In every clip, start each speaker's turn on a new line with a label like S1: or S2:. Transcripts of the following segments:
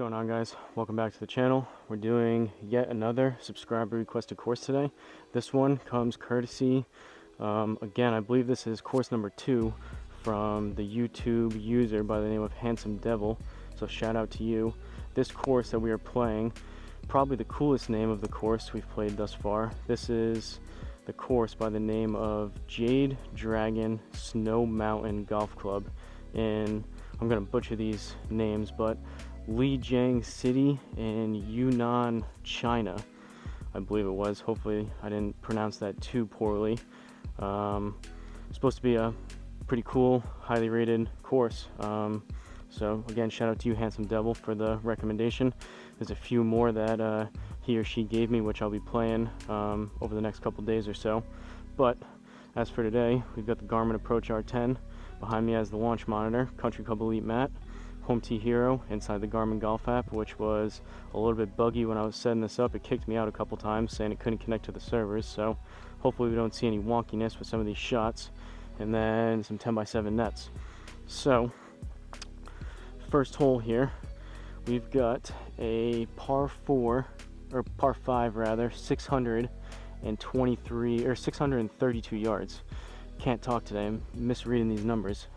S1: going on, guys? Welcome back to the channel. We're doing yet another subscriber requested course today. This one comes courtesy, again, I believe this is course number 2 from the YouTube user by the name of Handsome Devil, so shout out to you. This course that we are playing, probably the coolest name of the course we've played thus far. This is the course by the name of Jade Dragon Snow Mountain Golf Club in, I'm going to butcher these names, but Lijiang City in Yunnan, China, I believe it was. Hopefully I didn't pronounce that too poorly. Supposed to be a pretty cool, highly rated course. So again, shout out to you, Handsome Devil, for the recommendation. There's a few more that he or she gave me, which I'll be playing over the next couple days or so. But as for today, we've got the Garmin Approach R10 behind me as the launch monitor, Country Club Elite mat, Home Tee Hero inside the Garmin Golf app, which was a little bit buggy when I was setting this up. It kicked me out a couple times saying it couldn't connect to the servers, so hopefully we don't see any wonkiness with some of these shots. And then some 10x7 nets. So first hole here, we've got a par 4 or par 5 rather, 623 or 632 yards. Can't talk today, I'm misreading these numbers.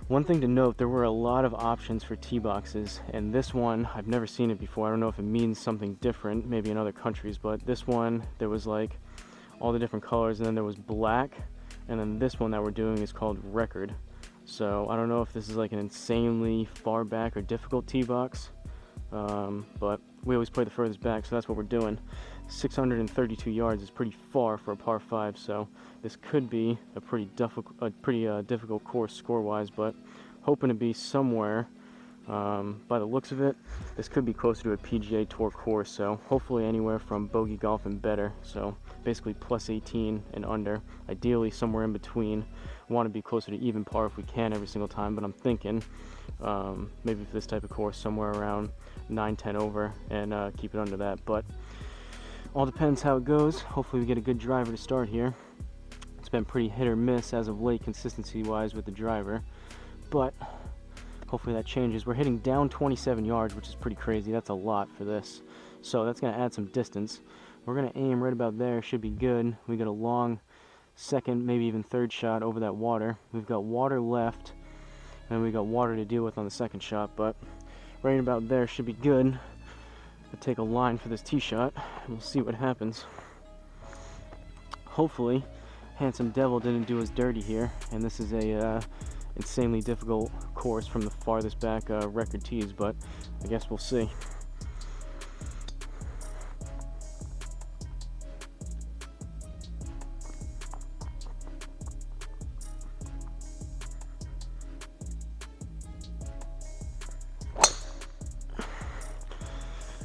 S1: One thing to note, there were a lot of options for tee boxes, and this one, I've never seen it before. I don't know if it means something different, maybe in other countries, but this one, there was like all the different colors, and then there was black, and then this one that we're doing is called Record. So I don't know if this is like an insanely far back or difficult tee box, but we always play the furthest back, so that's what we're doing. 632 yards is pretty far for a par 5, so this could be a pretty difficult course score-wise, but hoping to be somewhere, by the looks of it, this could be closer to a PGA Tour course, so hopefully anywhere from bogey golf and better, so basically plus 18 and under, ideally somewhere in between. Want to be closer to even par if we can every single time, but I'm thinking maybe for this type of course somewhere around 9-10 over and keep it under that, but all depends how it goes. Hopefully we get a good driver to start here. It's been pretty hit or miss as of late consistency wise with the driver, but hopefully that changes. We're hitting down 27 yards, which is pretty crazy. That's a lot for this, so that's going to add some distance. We're going to aim right about there, should be good. We got a long second, maybe even third shot over that water. We've got water left, and we got water to deal with on the second shot, but right about there should be good. I'll take a line for this tee shot, and we'll see what happens. Hopefully, Handsome Devil didn't do us dirty here, and this is a insanely difficult course from the farthest back record tees, but I guess we'll see.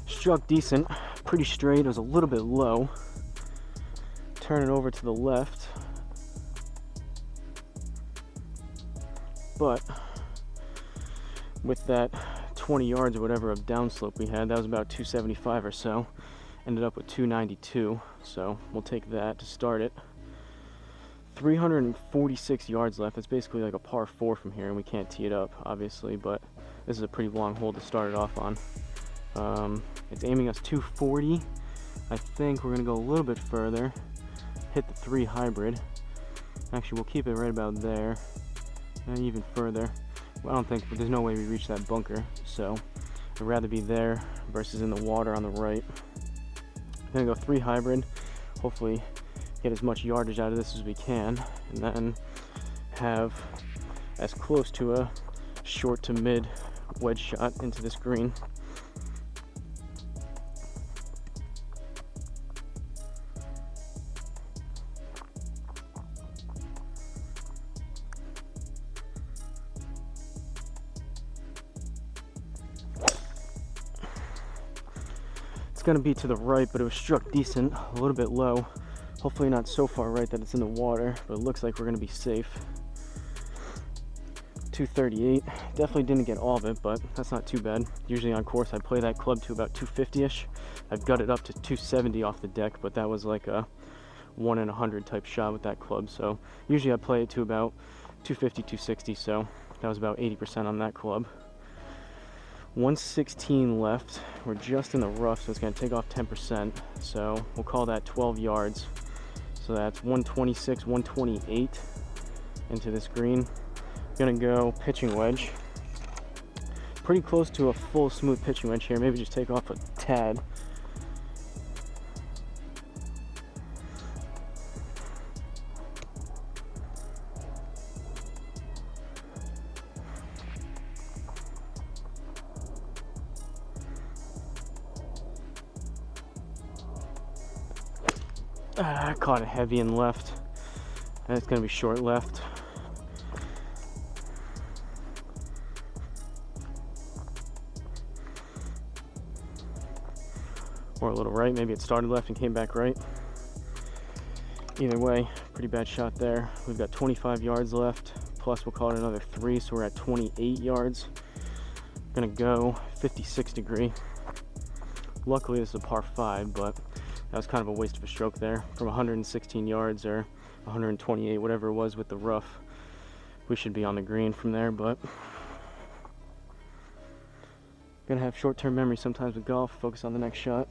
S1: Struck decent, pretty straight. It was a little bit low. Turn it over to the left, but with that 20 yards or whatever of downslope we had, that was about 275 or so. Ended up with 292, so we'll take that to start it. 346 yards left. That's basically like a par 4 from here, and we can't tee it up obviously, but this is a pretty long hole to start it off on. It's aiming us 240. I think we're gonna go a little bit further, hit the 3 hybrid. Actually, we'll keep it right about there, and even further. Well, I don't think, there's no way we reach that bunker, so I'd rather be there versus in the water on the right. I'm gonna go 3 hybrid, hopefully get as much yardage out of this as we can, and then have as close to a short to mid wedge shot into this green. It's going to be to the right, but it was struck decent, a little bit low. Hopefully not so far right that it's in the water, but it looks like we're going to be safe. 238. Definitely didn't get all of it, but that's not too bad. Usually on course I play that club to about 250-ish. I've got it up to 270 off the deck, but that was like a 1 in 100 type shot with that club. So usually I play it to about 250, 260, so that was about 80% on that club. 116 left. We're just in the rough, so it's going to take off 10%. So we'll call that 12 yards. So that's 126, 128 into this green. Gonna go pitching wedge. Pretty close to a full smooth pitching wedge here. Maybe just take off a tad. I caught it heavy and left. And it's gonna be short left. Or a little right, maybe it started left and came back right. Either way, pretty bad shot there. We've got 25 yards left, plus we'll call it another 3, so we're at 28 yards. Gonna go 56 degree. Luckily this is a par 5, but that was kind of a waste of a stroke there. From 116 yards or 128, whatever it was with the rough, we should be on the green from there, but gonna have short-term memory sometimes with golf. Focus on the next shot.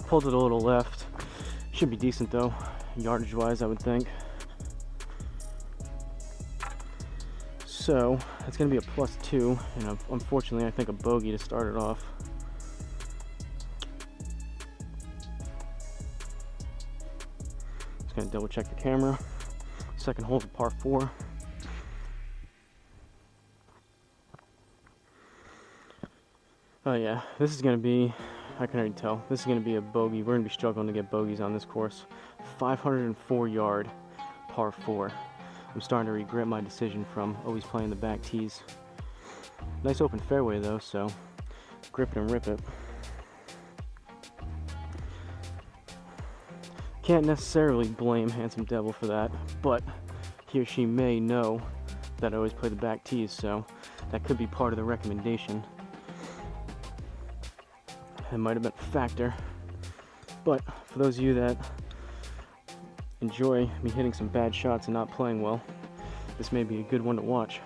S1: Pulled it a little left. Should be decent though, yardage wise, I would think. So it's gonna be a +2, and unfortunately I think a bogey to start it off. Just gonna double check the camera. Second hole is a par 4. Oh yeah, this is gonna be, I can already tell, this is gonna be a bogey. We're gonna be struggling to get bogeys on this course. 504 yard par 4. I'm starting to regret my decision from always playing the back tees. Nice open fairway though, so grip it and rip it. Can't necessarily blame Handsome Devil for that, but he or she may know that I always play the back tees, so that could be part of the recommendation. It might have been a factor, but for those of you that enjoy me hitting some bad shots and not playing well, this may be a good one to watch.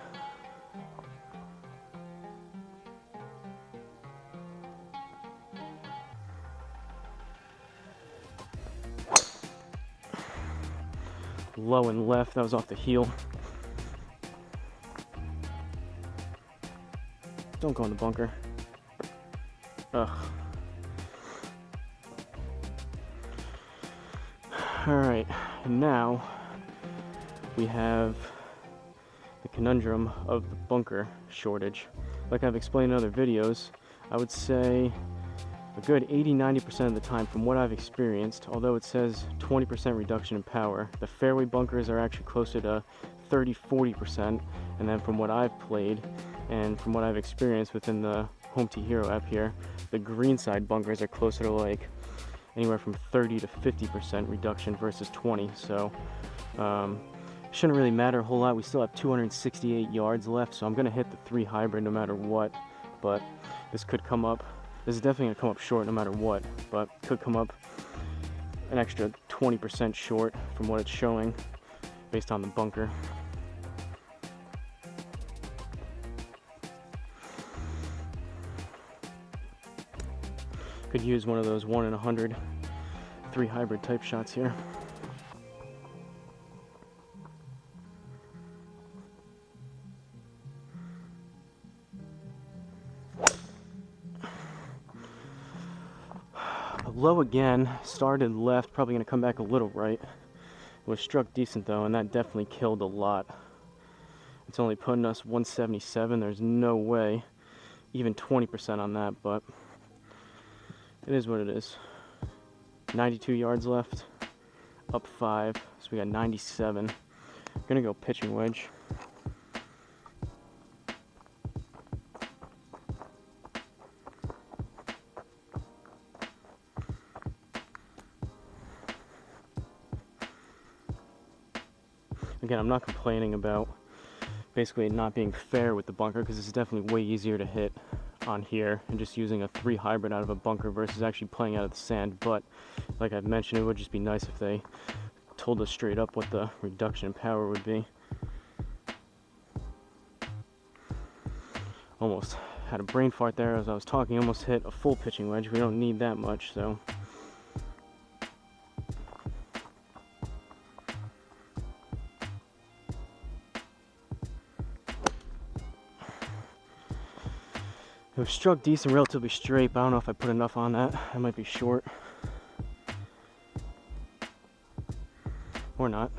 S1: Low and left, that was off the heel. Don't go in the bunker. Ugh. Alright, and now we have the conundrum of the bunker shortage. Like I've explained in other videos, I would say a good 80-90% of the time from what I've experienced, although it says 20% reduction in power, the fairway bunkers are actually closer to 30-40%, and then from what I've played and from what I've experienced within the Home Tee Hero app here, the greenside bunkers are closer to like anywhere from 30 to 50% reduction versus 20. So shouldn't really matter a whole lot. We still have 268 yards left, so I'm gonna hit the 3 hybrid no matter what. But this could come up, this is definitely gonna come up short no matter what, but could come up an extra 20% short from what it's showing based on the bunker. Could use one of those 1 in 100 3 hybrid type shots here. Low again, started left, probably going to come back a little right. It was struck decent though, and that definitely killed a lot. It's only putting us 177. There's no way, even 20% on that, but it is what it is. 92 yards left, up 5, so we got 97. I'm gonna go pitching wedge. Again, I'm not complaining about basically it not being fair with the bunker, because it's definitely way easier to hit on here and just using a 3 hybrid out of a bunker versus actually playing out of the sand. But like I've mentioned, it would just be nice if they told us straight up what the reduction in power would be. Almost had a brain fart there as I was talking. Almost hit a full pitching wedge. We don't need that much, so. It was struck decent, relatively straight, but I don't know if I put enough on that. I might be short. Or not.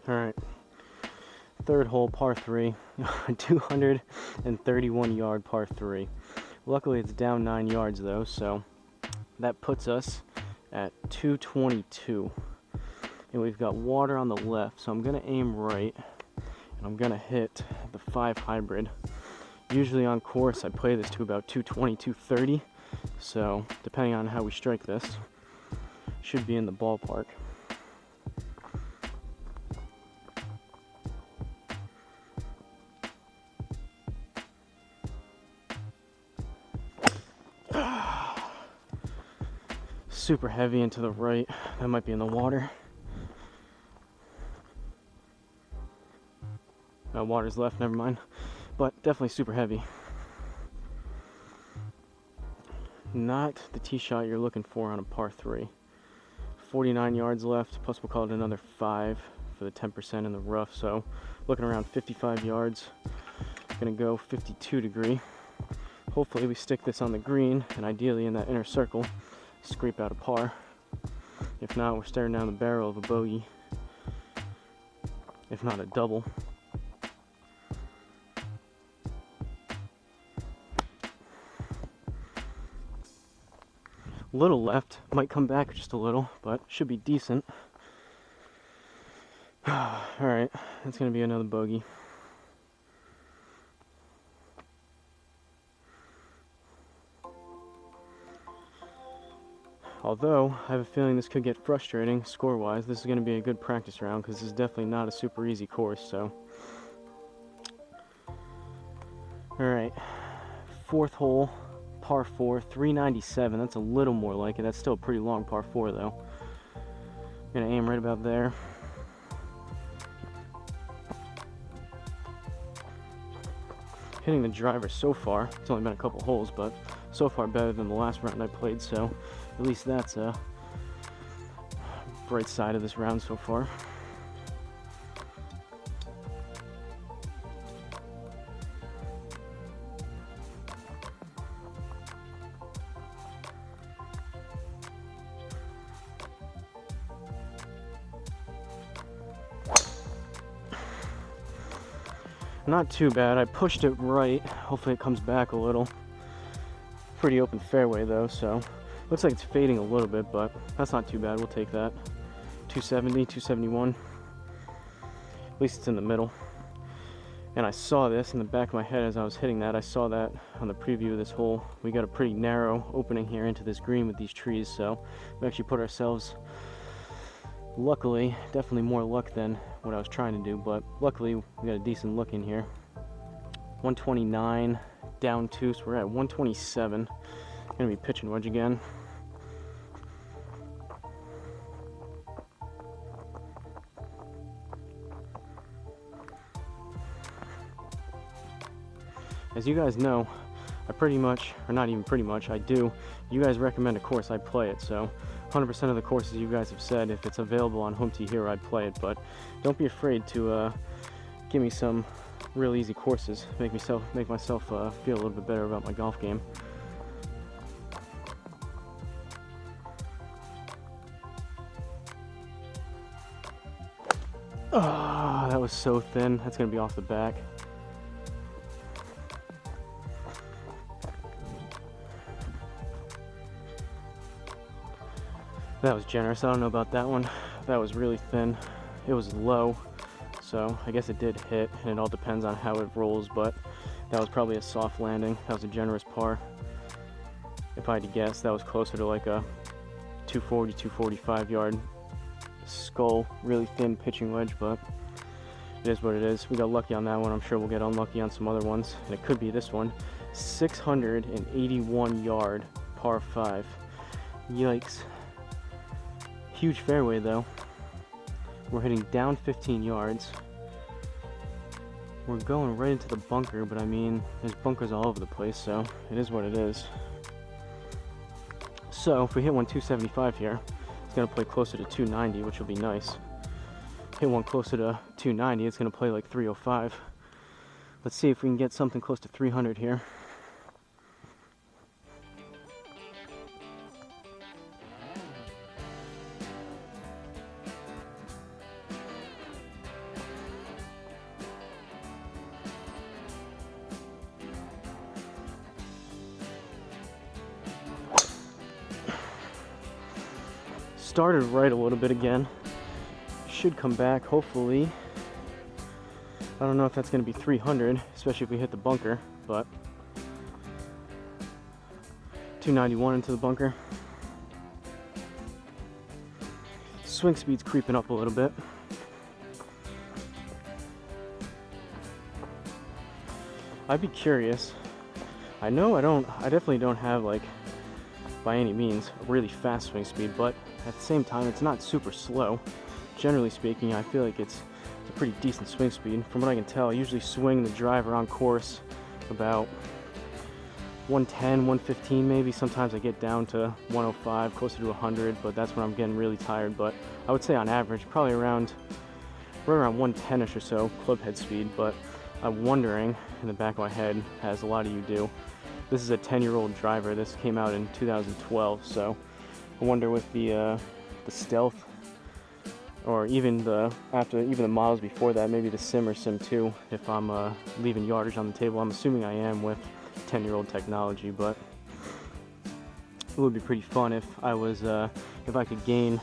S1: Alright, third hole, par 3, 231 yard par 3. Luckily it's down 9 yards though, so that puts us at 222. And we've got water on the left, so I'm going to aim right, and I'm going to hit the 5 hybrid. Usually on course I play this to about 220, 230, so depending on how we strike this, should be in the ballpark. Super heavy and to the right. That might be in the water. Water's left, never mind. But definitely super heavy. Not the tee shot you're looking for on a par 3. 49 yards left, plus we'll call it another 5 for the 10% in the rough. So looking around 55 yards. Gonna go 52 degree. Hopefully we stick this on the green, and ideally in that inner circle, scrape out a par. If not, we're staring down the barrel of a bogey, if not a double. Little left, might come back just a little, but should be decent. Alright, that's going to be another bogey. Although, I have a feeling this could get frustrating score-wise. This is going to be a good practice round because this is definitely not a super easy course, so. Alright, fourth hole, par 4, 397. That's a little more like it. That's still a pretty long par 4, though. I'm going to aim right about there. Hitting the driver so far. It's only been a couple holes, but so far better than the last round I played, so at least that's a bright side of this round so far. Not too bad. I pushed it right. Hopefully it comes back a little. Pretty open fairway though, so looks like it's fading a little bit, but that's not too bad. We'll take that. 270, 271. At least it's in the middle. And I saw this in the back of my head as I was hitting that. I saw that on the preview of this hole. We got a pretty narrow opening here into this green with these trees, so we actually put ourselves, luckily, definitely more luck than what I was trying to do, but luckily we got a decent look in here. 129 down 2, so we're at 127. Gonna be pitching wedge again. As you guys know, I pretty much, or not even pretty much, I do. You guys recommend a course, I play it, so 100% of the courses you guys have said, if it's available on Home Tee Hero, I'd play it, but don't be afraid to give me some real easy courses. Make myself feel a little bit better about my golf game. Ah, that was so thin. That's gonna be off the back. That was generous. I don't know about that one. That was really thin. It was low, so I guess it did hit, and it all depends on how it rolls, but that was probably a soft landing. That was a generous par. If I had to guess, that was closer to like a 240, 245 yard skull, really thin pitching wedge, but it is what it is. We got lucky on that one. I'm sure we'll get unlucky on some other ones, and it could be this one. 681 yard par 5. Yikes. Huge fairway though. We're hitting down 15 yards. We're going right into the bunker, but I mean, there's bunkers all over the place, so it is what it is. So if we hit one 275 here, it's going to play closer to 290, which will be nice. Hit one closer to 290, it's going to play like 305. Let's see if we can get something close to 300 here. Started right a little bit again. Should come back, hopefully. I don't know if that's going to be 300, especially if we hit the bunker, but 291 into the bunker. Swing speed's creeping up a little bit. I'd be curious. I definitely don't have, like, by any means a really fast swing speed, but at the same time it's not super slow. Generally speaking, I feel like it's a pretty decent swing speed. From what I can tell, I usually swing the driver on course about 110, 115 maybe. Sometimes I get down to 105, closer to 100, but that's when I'm getting really tired. But I would say on average probably right around 110ish or so clubhead speed. But I'm wondering, in the back of my head, as a lot of you do, this is a 10-year-old driver. This came out in 2012, so I wonder with the Stealth, or even the models before that, maybe the Sim or Sim 2, if I'm leaving yardage on the table. I'm assuming I am with 10-year-old technology, but it would be pretty fun if I could gain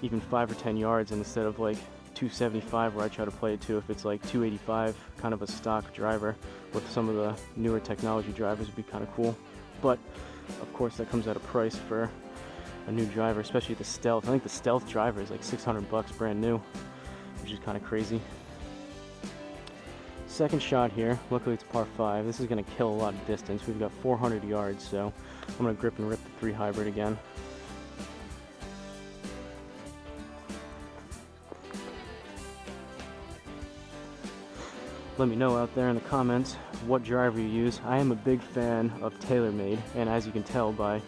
S1: even 5 or 10 yards, and instead of like 275 where I try to play it to, if it's like 285, kind of a stock driver with some of the newer technology drivers, would be kind of cool. But of course that comes at a price for a new driver, especially the Stealth. I think the Stealth driver is like $600 brand new, which is kind of crazy. Second shot here, luckily it's par 5. This is going to kill a lot of distance. We've got 400 yards, so I'm going to grip and rip the 3 hybrid again. Let me know out there in the comments what driver you use. I am a big fan of TaylorMade, and as you can tell by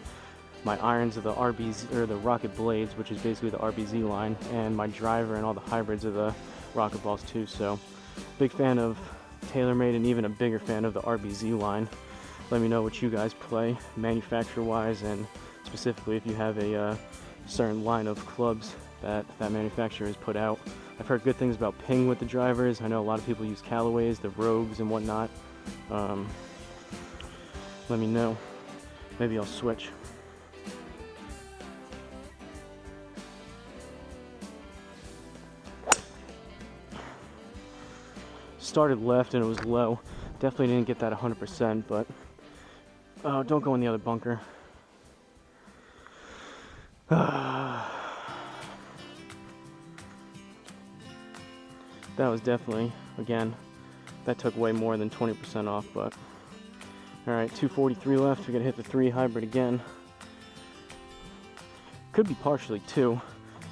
S1: my irons are the RBZ, or the Rocket Blades, which is basically the RBZ line, and my driver and all the hybrids are the Rocket Balls too. So big fan of TaylorMade, and even a bigger fan of the RBZ line. Let me know what you guys play manufacturer wise, and specifically if you have a certain line of clubs that manufacturer has put out. I've heard good things about Ping with the drivers. I know a lot of people use Callaways, the Rogues and whatnot. Let me know. Maybe I'll switch. Started left and it was low. Definitely didn't get that 100%, but don't go in the other bunker. That was definitely, again, that took way more than 20% off, but alright, 243 left. We're gonna hit the 3 hybrid again. Could be partially 2,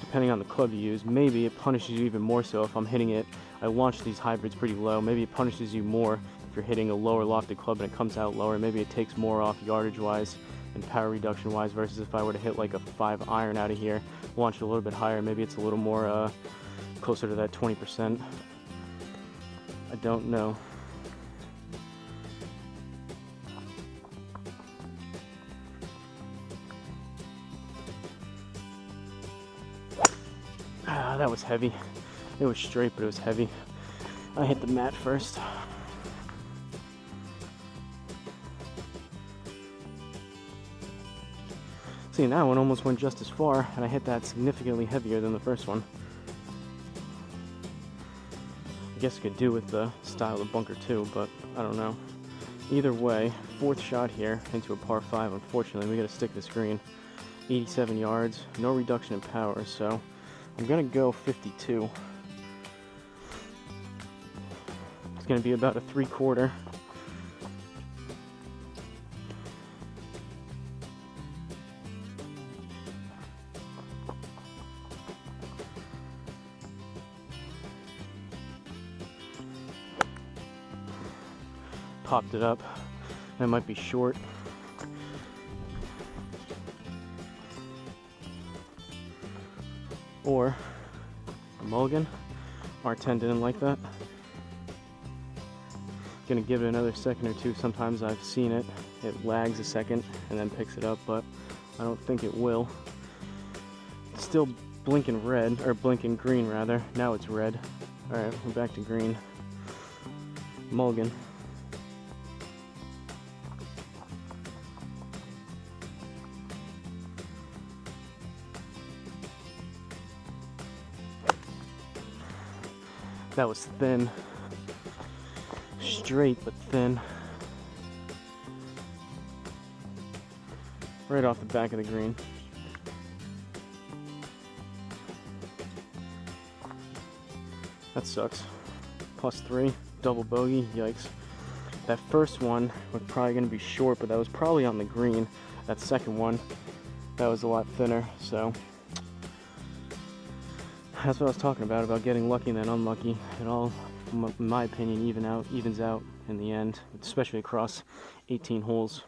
S1: depending on the club you use. Maybe it punishes you even more so if I'm hitting it. I launched these hybrids pretty low. Maybe it punishes you more if you're hitting a lower lofted club and it comes out lower. Maybe it takes more off yardage wise and power reduction wise, versus if I were to hit like a 5 iron out of here, launch it a little bit higher, maybe it's a little more closer to that 20%. I don't know. That was heavy. It was straight, but it was heavy. I hit the mat first. See, that one almost went just as far, and I hit that significantly heavier than the first one. I guess it could do with the style of bunker too, but I don't know. Either way, 4th shot here into a par 5. Unfortunately, we got to stick this green. 87 yards, no reduction in power, so I'm gonna go 52. It's gonna be about a 3/4. Popped it up. That might be short. Or a mulligan. R10 didn't like that. Gonna give it another second or two. Sometimes I've seen it. It lags a second and then picks it up, but I don't think it will. It's still blinking red, or blinking green rather. Now it's red. Alright, we're back to green. Mulligan. That was thin. Straight but thin. Right off the back of the green. That sucks. +3, double bogey, yikes. That first one was probably gonna be short, but that was probably on the green. That second one, that was a lot thinner, so that's what I was talking about getting lucky and then unlucky. It all, in my opinion, evens out in the end, especially across 18 holes.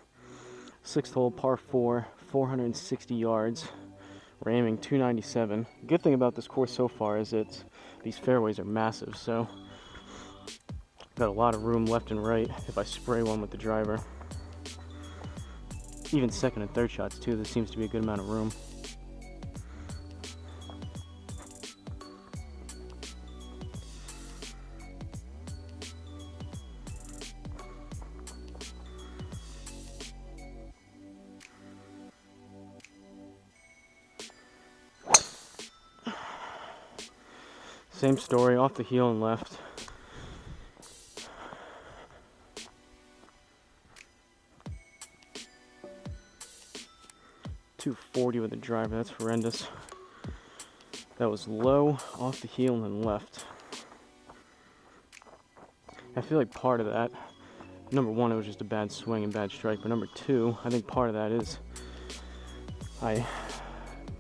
S1: 6th hole, par 4, 460 yards. We're aiming 297. Good thing about this course so far is these fairways are massive, so got a lot of room left and right if I spray one with the driver. Even second and third shots too, there seems to be a good amount of room. Same story, off the heel and left. .240 with the driver, that's horrendous. That was low, off the heel and then left. I feel like part of that, number one, it was just a bad swing and bad strike, but number two, I think part of that is I,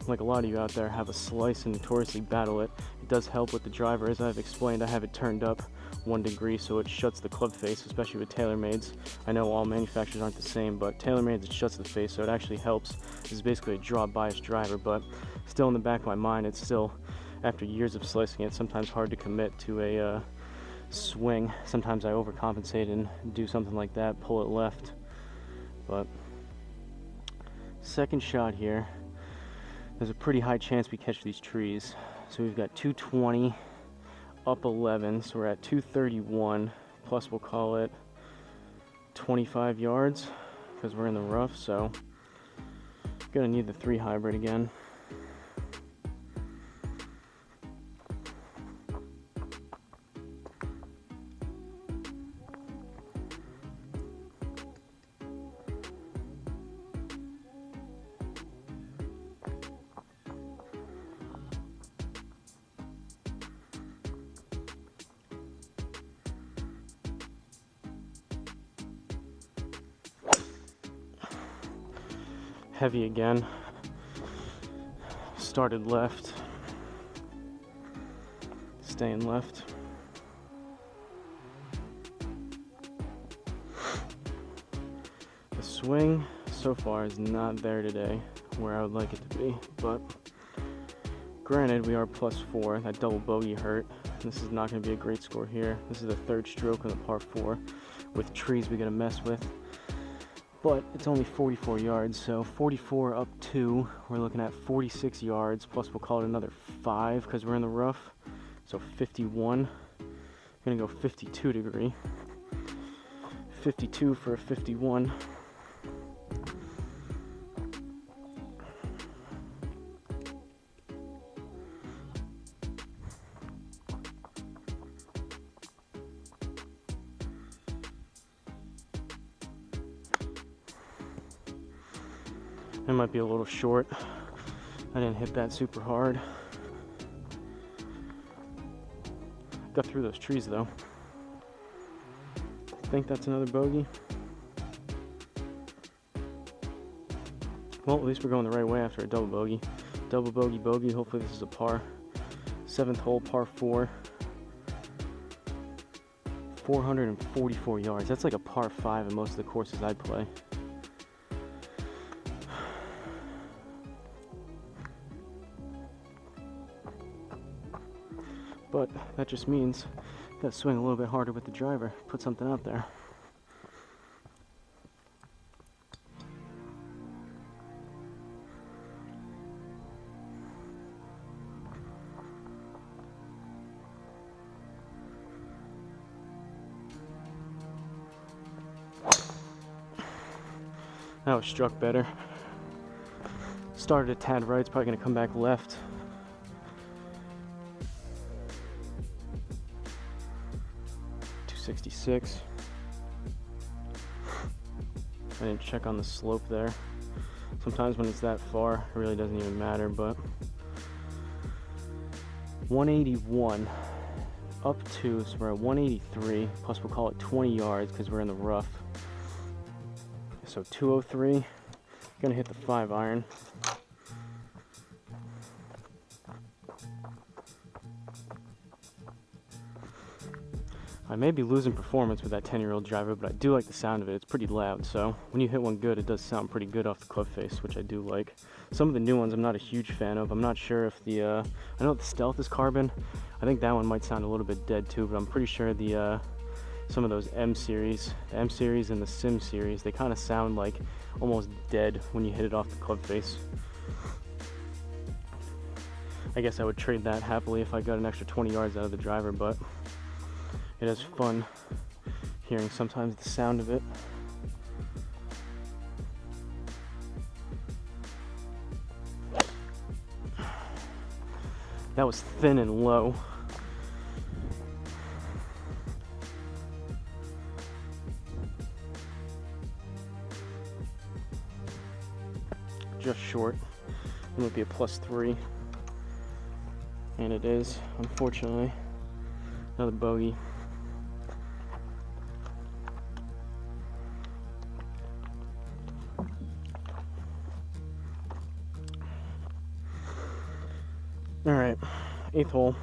S1: like a lot of you out there, have a slice and notoriously battle it. It does help with the driver, as I've explained. I have it turned up 1 degree so it shuts the club face, especially with TaylorMades. I know all manufacturers aren't the same, but TaylorMades, it shuts the face, so it actually helps. This is basically a draw bias driver, but still in the back of my mind, it's still, after years of slicing it, sometimes hard to commit to a swing. Sometimes I overcompensate and do something like that, pull it left. But second shot here, there's a pretty high chance we catch these trees. So we've got 220, up 11, so we're at 231, plus we'll call it 25 yards, because we're in the rough, so gonna need the 3 hybrid again. Heavy again. Started left. Staying left. The swing so far is not there today where I would like it to be, but granted we are +4. That double bogey hurt. This is not going to be a great score here. This is the 3rd stroke on the par 4 with trees we got to mess with. But it's only 44 yards, so 44 up 2, we're looking at 46 yards, plus we'll call it another 5 because we're in the rough, so 51. Gonna go 52 degree. 52 for a 51. It might be a little short. I didn't hit that super hard. Got through those trees though. I think that's another bogey. Well, at least we're going the right way after a double bogey. Double bogey, bogey. Hopefully this is a par. 7th hole, par 4. 444 yards. That's like a par 5 in most of the courses I play. But that just means you gotta swing a little bit harder with the driver, put something out there. That was struck better. Started a tad right, it's probably gonna come back left. .266. I didn't check on the slope there. Sometimes when it's that far, it really doesn't even matter, but 181 up to, so we're at 183, plus we'll call it 20 yards because we're in the rough. So 203, gonna hit the 5 iron. I may be losing performance with that 10-year-old driver, but I do like the sound of it. It's pretty loud, so when you hit one good, it does sound pretty good off the club face, which I do like. Some of the new ones I'm not a huge fan of. I'm not sure if the, I know the Stealth is carbon. I think that one might sound a little bit dead too, but I'm pretty sure the, some of those M series and the Sim series, they kind of sound like almost dead when you hit it off the club face. I guess I would trade that happily if I got an extra 20 yards out of the driver, but it is fun hearing sometimes the sound of it. That was thin and low. Just short. It would be a +3. And it is, unfortunately, another bogey. Alright, 8th hole.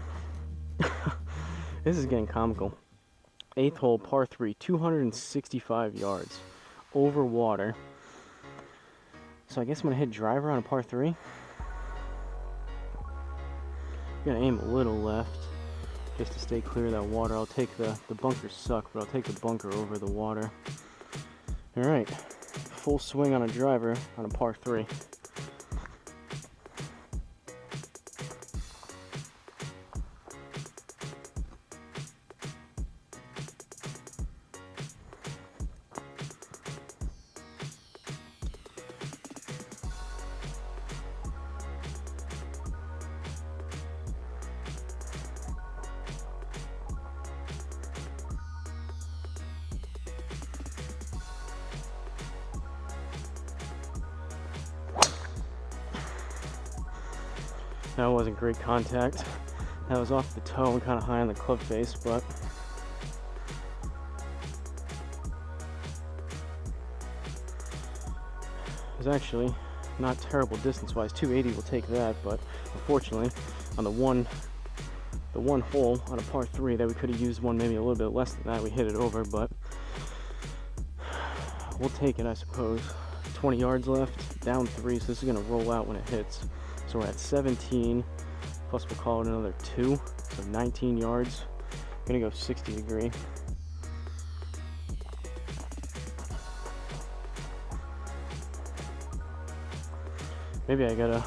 S1: This is getting comical. 8th hole, par 3, 265 yards. Over water. So I guess I'm going to hit driver on a par 3. I'm going to aim a little left just to stay clear of that water. I'll take the bunkers suck, but I'll take the bunker over the water. Alright, full swing on a driver on a par 3. That wasn't great contact. That was off the toe and kind of high on the club face, but it was actually not terrible distance-wise. 280 will take that, but unfortunately, on the one hole on a par 3 that we could have used one maybe a little bit less than that, we hit it over, but we'll take it, I suppose. 20 yards left, down 3, so this is going to roll out when it hits. So we're at 17, plus we'll call it another 2, so 19 yards. I'm gonna go 60 degree. Maybe I gotta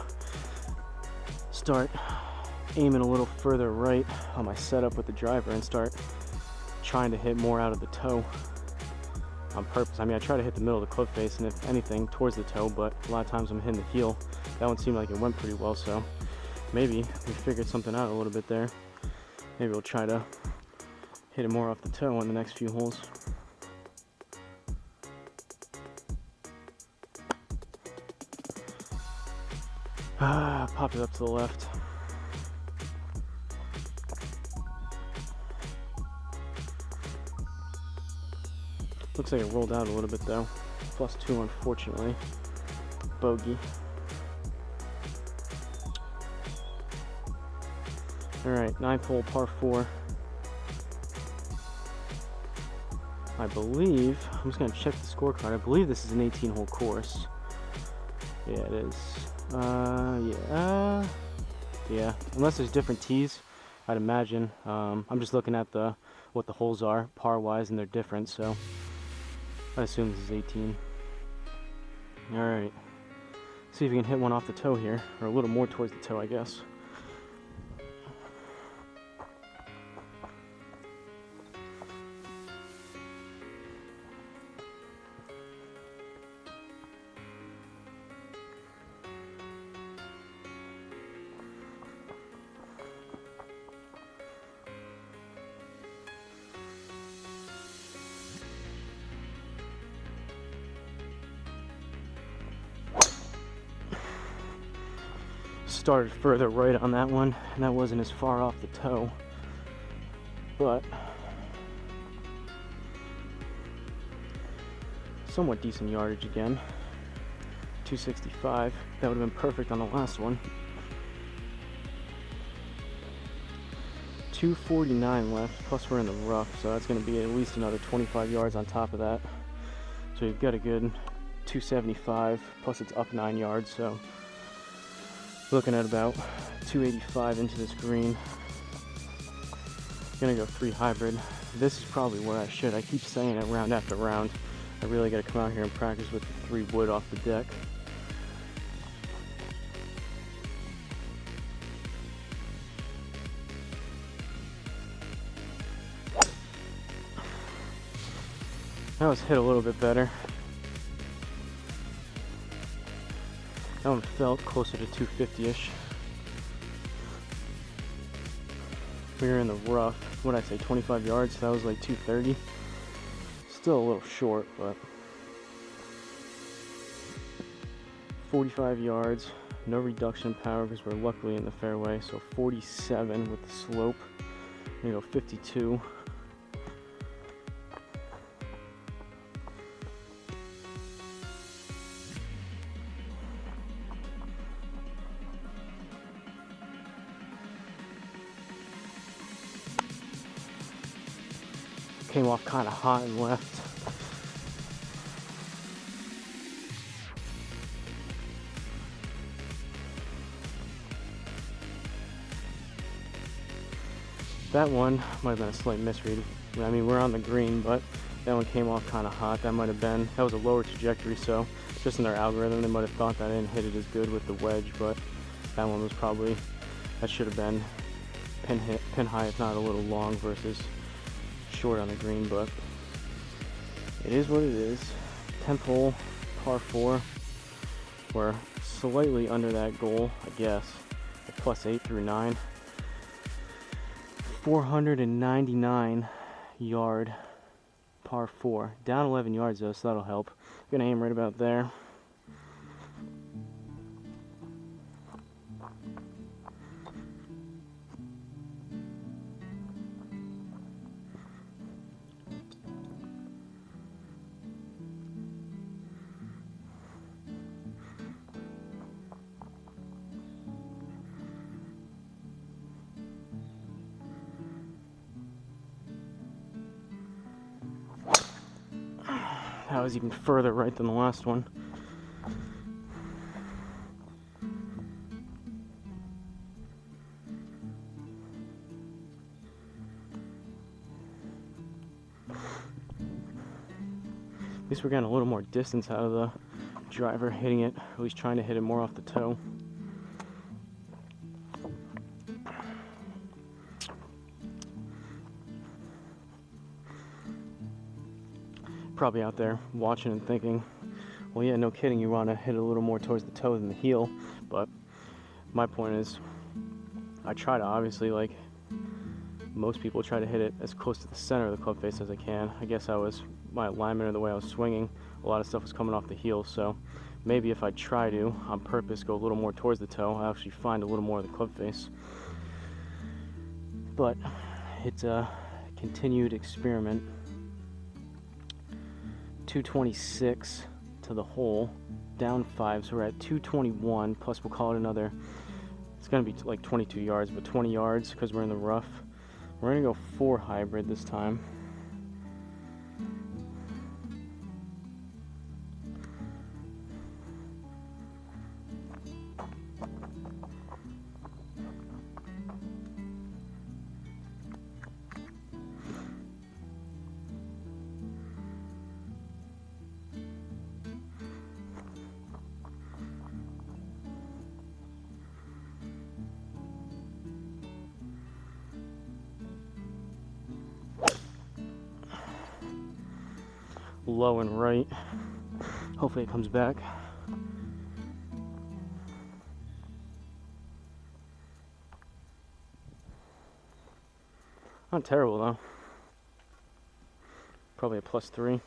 S1: start aiming a little further right on my setup with the driver and start trying to hit more out of the toe on purpose. I mean, I try to hit the middle of the club face and if anything towards the toe, but a lot of times I'm hitting the heel. That one seemed like it went pretty well, so maybe we figured something out a little bit there. Maybe we'll try to hit it more off the toe on the next few holes. Pop it up to the left. Looks like it rolled out a little bit though. +2, unfortunately. Bogey. Alright, 9th hole, par 4. I believe, I'm just going to check the scorecard. I believe this is an 18-hole course. Yeah, it is. Yeah. Unless there's different tees, I'd imagine. I'm just looking at what the holes are, par-wise, and they're different, so I assume this is 18. Alright. See if we can hit one off the toe here, or a little more towards the toe, I guess. Started further right on that one, and that wasn't as far off the toe, but somewhat decent yardage again. 265. That would have been perfect on the last one. 249 left, plus we're in the rough, so that's going to be at least another 25 yards on top of that. So you've got a good 275, plus it's up 9 yards, so looking at about 285 into this green. Gonna go 3 hybrid. This is probably where I should. I keep saying it round after round. I really gotta come out here and practice with the 3 wood off the deck. That was hit a little bit better. That one felt closer to 250-ish. We were in the rough. What did I say, 25 yards? That was like 230. Still a little short, but 45 yards. No reduction in power because we're luckily in the fairway. So 47 with the slope. I'm gonna go 52. Came off kind of hot and left. That one might have been a slight misread. I mean, we're on the green, but that one came off kind of hot. That was a lower trajectory, so just in their algorithm, they might have thought that I didn't hit it as good with the wedge, but that one was probably, that should have been pin high, if not a little long versus short on the green, but it is what it is. 10th hole, par 4. We're slightly under that goal, I guess. A +8 through 9. 499 yard par 4. Down 11 yards though, so that'll help. I'm gonna aim right about there. That was even further right than the last one. At least we're getting a little more distance out of the driver hitting it, or at least trying to hit it more off the toe. Probably out there watching and thinking, well, yeah, no kidding, you want to hit a little more towards the toe than the heel. But my point is, I try to, obviously, like most people, try to hit it as close to the center of the club face as I can. I guess my alignment or the way I was swinging, a lot of stuff was coming off the heel, so maybe if I try to, on purpose, go a little more towards the toe, I'll actually find a little more of the club face. But it's a continued experiment. 226 to the hole, down 5, so we're at 221, plus we'll call it another, it's going to be like 22 yards, but 20 yards because we're in the rough. We're going to go 4 hybrid this time. Low and right. Hopefully it comes back. Not terrible though. Probably a +3.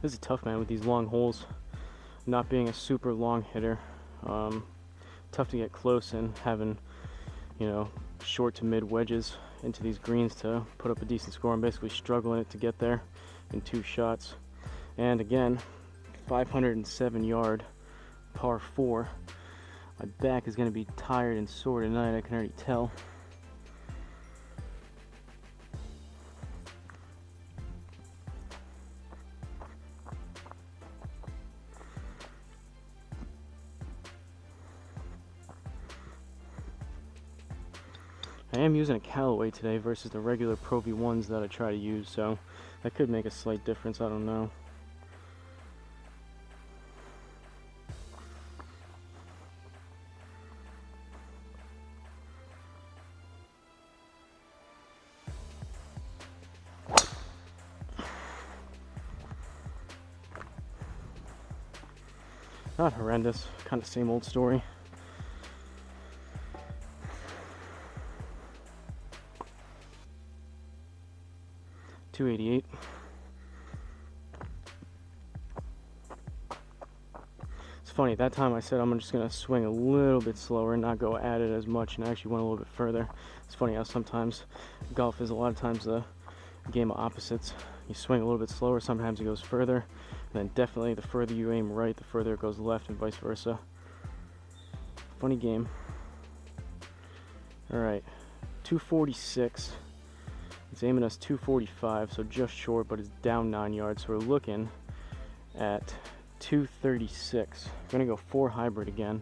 S1: This is tough, man, with these long holes. Not being a super long hitter. Tough to get close and having, you know, short to mid wedges into these greens to put up a decent score. I'm basically struggling to get there in 2 shots. And again, 507 yard par 4. My back is going to be tired and sore tonight, I can already tell. I am using a Callaway today versus the regular Pro V1s that I try to use, so that could make a slight difference, I don't know. Not horrendous, kind of same old story. .288. It's funny, at that time I said I'm just going to swing a little bit slower and not go at it as much, and I actually went a little bit further. It's funny how sometimes golf is a lot of times a game of opposites. You swing a little bit slower, sometimes it goes further, and then definitely the further you aim right, the further it goes left, and vice versa. Funny game. Alright, 246. It's aiming us 245, so just short, but it's down 9 yards. So we're looking at 236. I'm gonna go 4 hybrid again.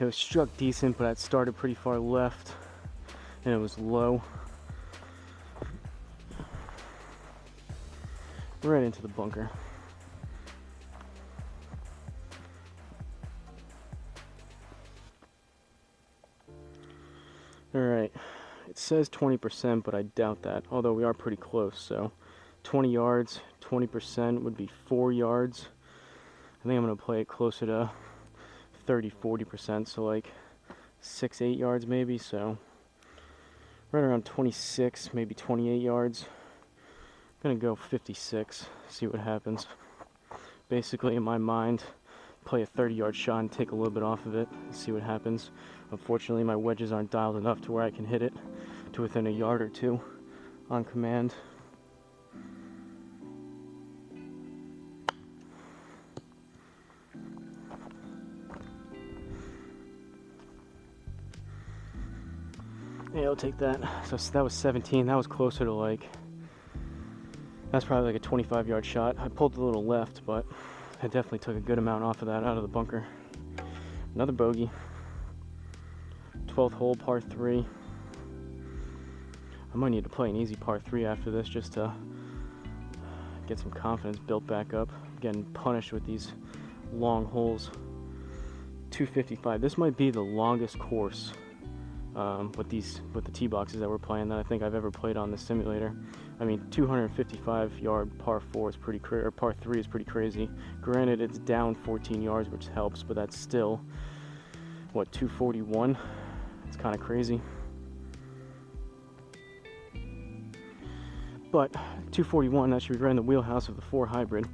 S1: It was struck decent, but it started pretty far left, and it was low. Right into the bunker. Alright, it says 20%, but I doubt that, although we are pretty close, so 20 yards, 20% would be 4 yards. I think I'm going to play it closer to 30-40%, so like 6-8 yards maybe, so right around 26, maybe 28 yards. I'm gonna go 56, see what happens. Basically, in my mind, play a 30-yard shot and take a little bit off of it and see what happens. Unfortunately, my wedges aren't dialed enough to where I can hit it to within a yard or two on command. Yeah, I'll take that. So that was 17. That was closer to like, that's probably like a 25-yard shot. I pulled a little left, but I definitely took a good amount off of that out of the bunker. Another bogey. 12th hole, par 3. I might need to play an easy par 3 after this just to get some confidence built back up. I'm getting punished with these long holes. 255. This might be the longest course with the tee boxes that we're playing that I think I've ever played on the simulator. I mean, 255-yard par 4 is pretty or par 3 is pretty crazy. Granted, it's down 14 yards, which helps, but that's still what, 241. It's kind of crazy. But 241, that should be right in the wheelhouse of the 4 hybrid.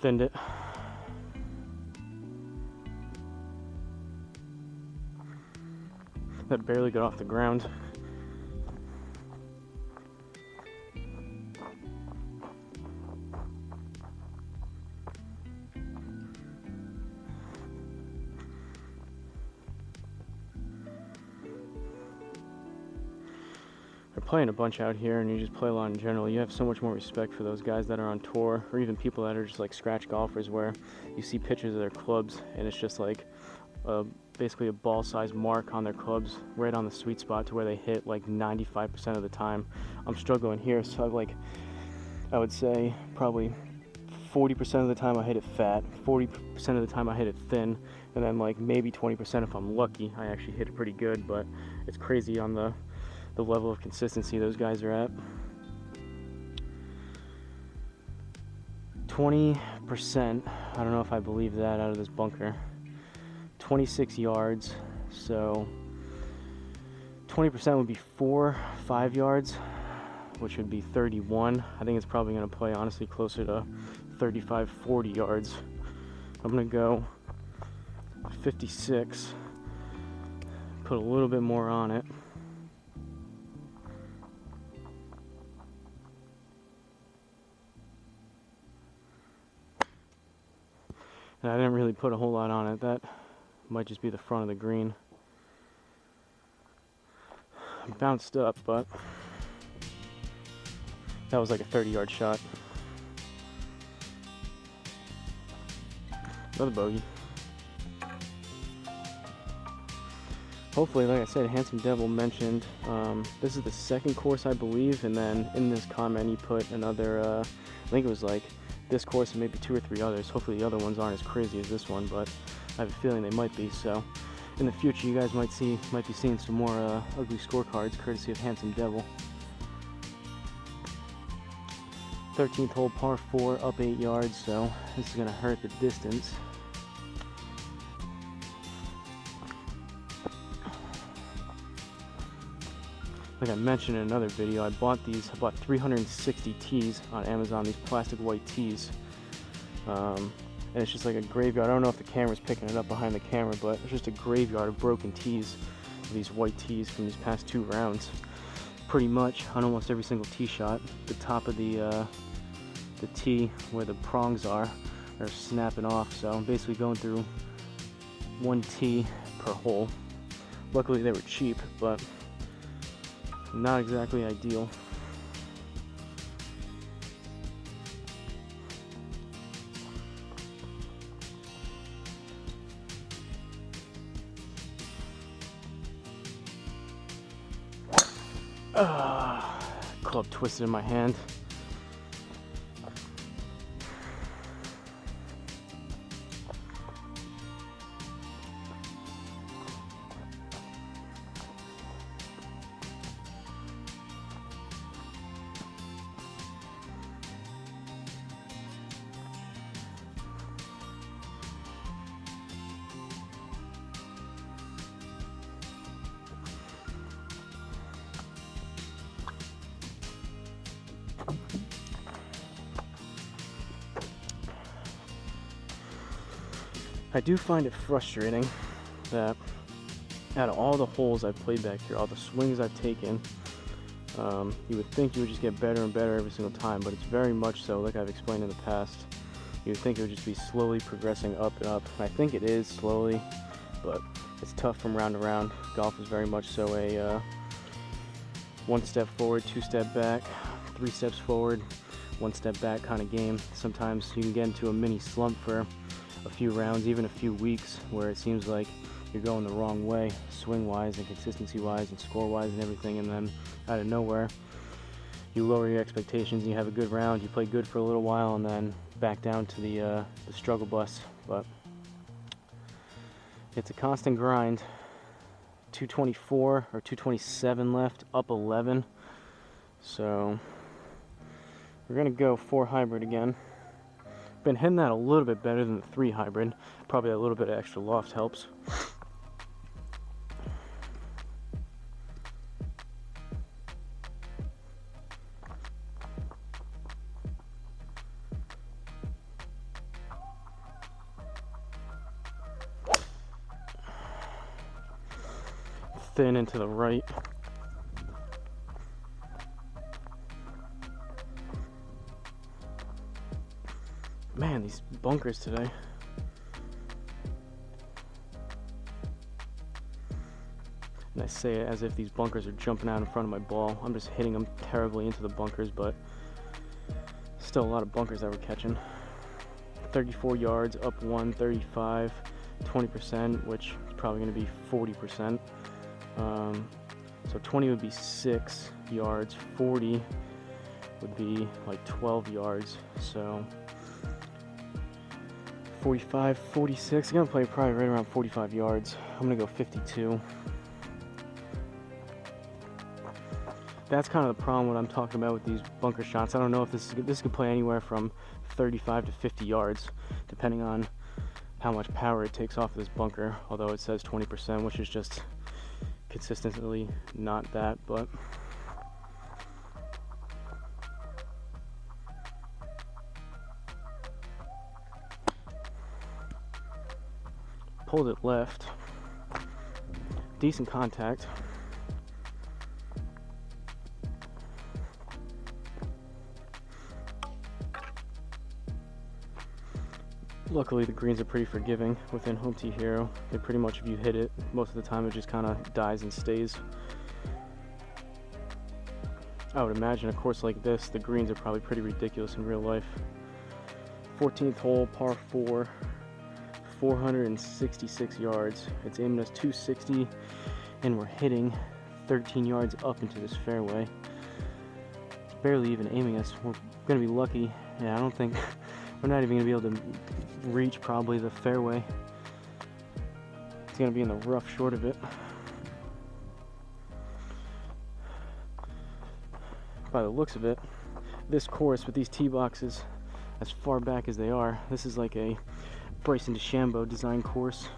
S1: Thinned it. That barely got off the ground. They're playing a bunch out here, and you just play a lot in general. You have so much more respect for those guys that are on tour, or even people that are just like scratch golfers, where you see pictures of their clubs and it's just like basically a ball-sized mark on their clubs, right on the sweet spot to where they hit like 95% of the time. I'm struggling here, so I would say probably 40% of the time I hit it fat, 40% of the time I hit it thin, and then like maybe 20% if I'm lucky I actually hit it pretty good. But it's crazy on the level of consistency those guys are at. 20%, I don't know if I believe that, out of this bunker. 26 yards, so 20% would be 5 yards, which would be 31. I think it's probably going to play honestly closer to 35-40 yards. I'm going to go 56, put a little bit more on it. And I didn't really put a whole lot on it. That might just be the front of the green. Bounced up, but that was like a 30-yard shot. Another bogey. Hopefully, like I said, Handsome Devil mentioned this is the second course, I believe, and then in this comment he put another, I think it was like this course and maybe 2 or 3 others. Hopefully the other ones aren't as crazy as this one, but I have a feeling they might be. So in the future you guys might be seeing some more ugly scorecards courtesy of Handsome Devil. 13th hole, par 4, up 8 yards, so this is gonna hurt the distance. Like I mentioned in another video, I bought 360 tees on Amazon, these plastic white tees. And it's just like a graveyard. I don't know if the camera's picking it up behind the camera, but it's just a graveyard of broken tees, these white tees from these past 2 rounds. Pretty much on almost every single tee shot, the top of the tee where the prongs are snapping off. So I'm basically going through 1 tee per hole. Luckily they were cheap, but not exactly ideal. Club twisted in my hand. I do find it frustrating that out of all the holes I've played back here, all the swings I've taken, you would think you would just get better and better every single time, but it's very much so, like I've explained in the past. You would think it would just be slowly progressing up and up, and I think it is slowly, but it's tough from round to round. Golf is very much so a 1 step forward, 2 step back, 3 steps forward, 1 step back kind of game. Sometimes you can get into a mini slump for a few rounds, even a few weeks, where it seems like you're going the wrong way, swing-wise and consistency-wise and score-wise and everything, and then out of nowhere, you lower your expectations and you have a good round, you play good for a little while, and then back down to the struggle bus. But It's a constant grind. 224 or 227 left, up 11. So we're gonna go 4 hybrid again. Been hitting that a little bit better than the 3 hybrid. Probably a little bit of extra loft helps. Thin into the right. Man, these bunkers today. And I say it as if these bunkers are jumping out in front of my ball. I'm just hitting them terribly into the bunkers, but still a lot of bunkers that we're catching. 34 yards, up 1, 35, 20%, which is probably going to be 40%. So 20 would be 6 yards, 40 would be like 12 yards, so 45, 46, I'm going to play probably right around 45 yards. I'm going to go 52. That's kind of the problem what I'm talking about with these bunker shots. I don't know if this could play anywhere from 35 to 50 yards, depending on how much power it takes off of this bunker, although it says 20%, which is just consistently not that, but pulled it left. Decent contact. Luckily the greens are pretty forgiving within Home Tee Hero. They pretty much, if you hit it, most of the time it just kind of dies and stays. I would imagine a course like this, the greens are probably pretty ridiculous in real life. 14th hole, par 4, 466 yards. It's aiming us 260 and we're hitting 13 yards up into this fairway. It's barely even aiming us. We're gonna be lucky. Yeah, I don't think we're not even gonna be able to reach probably the fairway. It's gonna be in the rough short of it. By the looks of it, this course with these tee boxes as far back as they are, this is like a Bryson DeChambeau design course.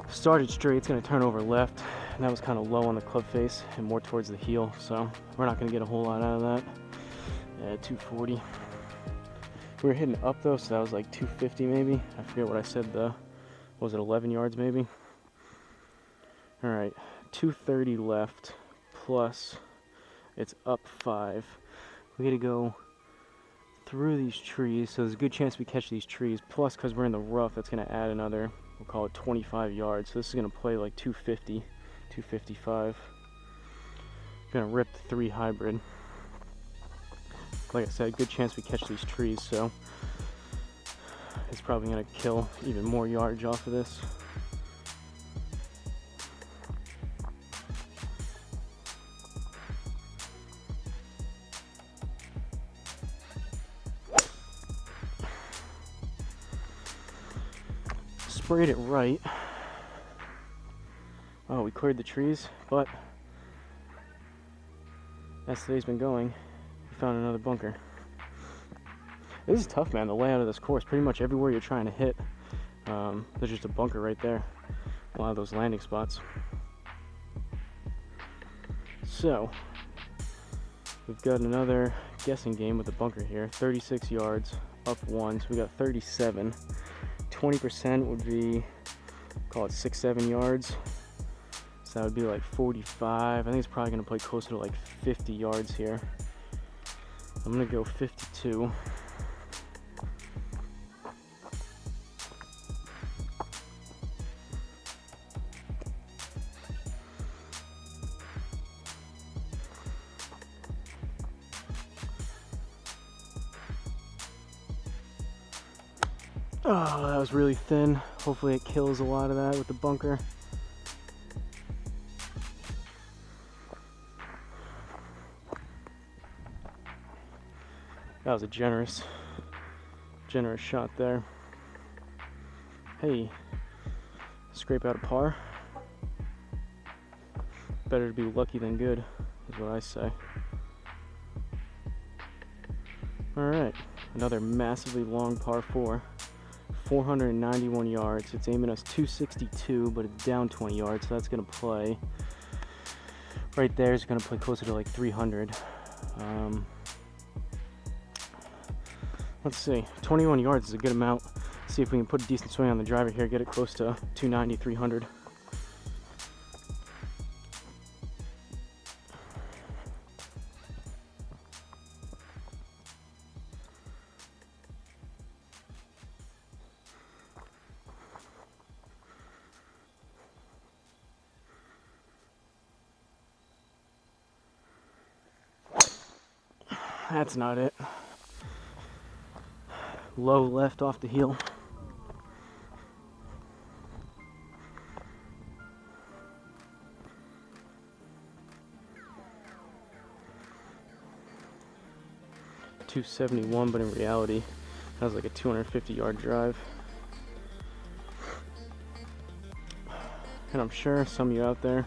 S1: Started straight, it's going to turn over left, and that was kind of low on the club face and more towards the heel, so we're not going to get a whole lot out of that. 240. We were hitting up though, so that was like 250 maybe. I forget what I said, what was it, 11 yards maybe? Alright, 230 left, plus it's up 5. We got to go through these trees, so there's a good chance we catch these trees, plus because we're in the rough, that's going to add another, we'll call it 25 yards. So this is going to play like 250, 255. I'm going to rip the 3 hybrid. Like I said, good chance we catch these trees, so it's probably going to kill even more yardage off of this. Sprayed it right. Oh, we cleared the trees, but as today's been going, we found another bunker. This is tough, man, the layout of this course. Pretty much everywhere you're trying to hit, there's just a bunker right there. A lot of those landing spots. So, we've got another guessing game with the bunker here. 36 yards, up 1, so we got 37. 20% would be, call it 6-7 yards, so that would be like 45. I think it's probably going to play closer to like 50 yards here. I'm going to go 52. Oh, that was really thin. Hopefully it kills a lot of that with the bunker. That was a generous shot there. Hey, scrape out a par. Better to be lucky than good, is what I say. Alright, another massively long par 4. 491 yards. It's aiming us 262, but it's down 20 yards, so that's going to play. Right there is going to play closer to like 300. Let's see, 21 yards is a good amount. See if we can put a decent swing on the driver here, get it close to 290, 300. That's not it. Low left off the heel. .271, but in reality, that was like a 250-yard drive. And I'm sure some of you out there,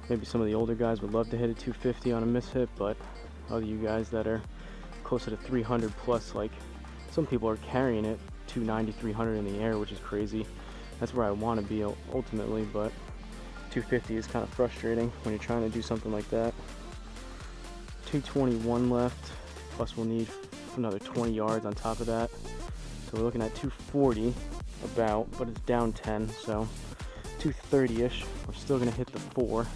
S1: maybe some of the older guys would love to hit a 250 on a mishit, but other you guys that are closer to 300 plus, like some people are carrying it 290, 300 in the air, which is crazy. That's where I want to be ultimately, but 250 is kind of frustrating when you're trying to do something like that. 221 left, plus we'll need another 20 yards on top of that. So we're looking at 240 about, but it's down 10, so 230-ish. We're still going to hit the 4.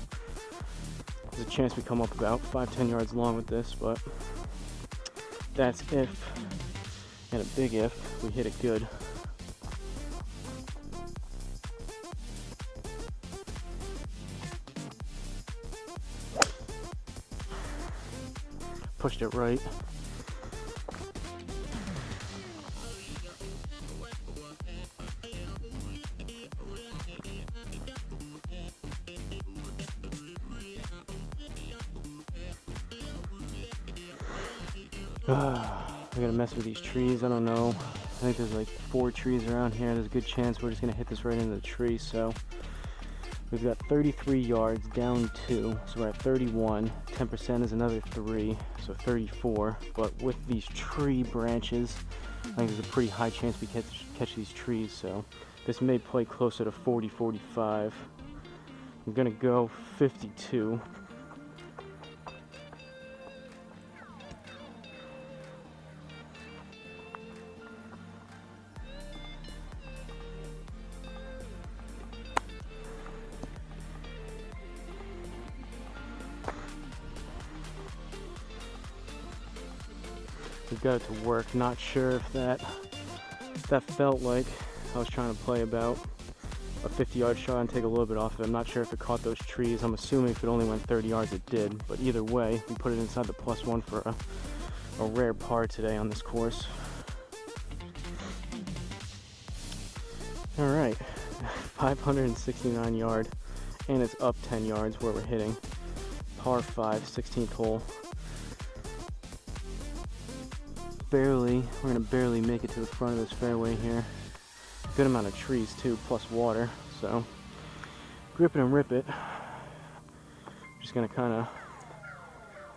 S1: There's a chance we come up about 5-10 yards long with this, but that's if, and a big if, we hit it good. Pushed it right. We're gonna mess with these trees. I don't know. I think there's like 4 trees around here. There's a good chance we're just gonna hit this right into the tree. So we've got 33 yards, down 2. So we're at 31. 10% is another 3, so 34. But with these tree branches, I think there's a pretty high chance we catch these trees. So this may play closer to 40, 45. I'm gonna go 52. We've got it to work. Not sure if that felt like I was trying to play about a 50-yard shot and take a little bit off of it. I'm not sure if it caught those trees. I'm assuming if it only went 30 yards, it did. But either way, we put it inside the +1 for a rare par today on this course. All right, 569 yard, and it's up 10 yards where we're hitting. Par 5, 16th hole. We're gonna barely make it to the front of this fairway here. Good amount of trees too, plus water, so grip it and rip it. Just gonna kind of